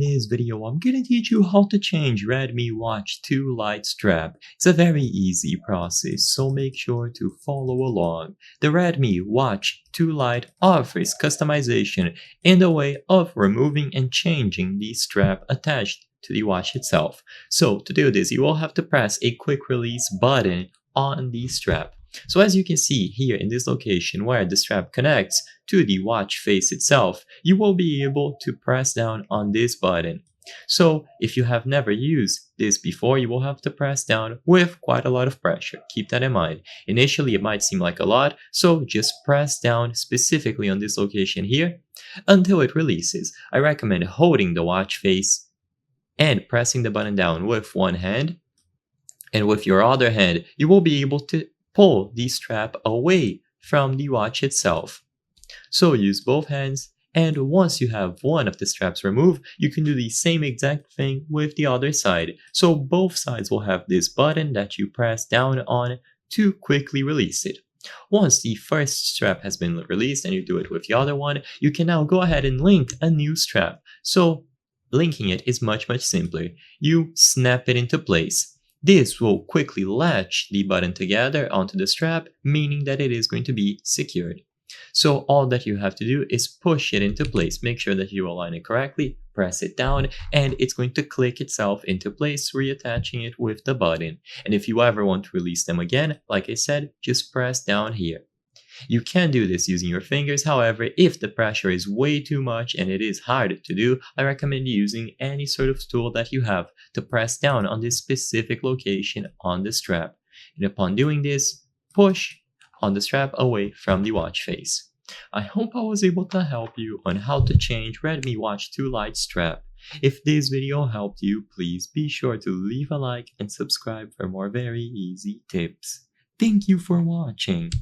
in this video, I'm gonna teach you how to change Redmi Watch 2 Lite strap. It's a very easy process, so make sure to follow along. The Redmi Watch 2 Lite offers customization in the way of removing and changing the strap attached to the watch itself. So to do this, you will have to press a quick release button on the strap. So as you can see here in this location where the strap connects to the watch face itself, you will be able to press down on this button. So if you have never used this before, you will have to press down with quite a lot of pressure. Keep that in mind. Initially it might seem like a lot, so just press down specifically on this location here until it releases. I recommend holding the watch face and pressing the button down with one hand, and with your other hand you will be able to pull the strap away from the watch itself. So use both hands, and once you have one of the straps removed, you can do the same exact thing with the other side. So both sides will have this button that you press down on to quickly release it. Once the first strap has been released and you do it with the other one, you can now go ahead and link a new strap. So linking it is much simpler. You snap it into place. This will quickly latch the button together onto the strap, meaning that it is going to be secured. So all that you have to do is push it into place. Make sure that you align it correctly, press it down, and it's going to click itself into place, reattaching it with the button. And if you ever want to release them again, like I said, just press down here. You can do this using your fingers, however, if the pressure is way too much and it is hard to do, I recommend using any sort of tool that you have to press down on this specific location on the strap. And upon doing this, push on the strap away from the watch face. I hope I was able to help you on how to change Redmi Watch 2 Lite strap. If this video helped you, please be sure to leave a like and subscribe for more very easy tips. Thank you for watching.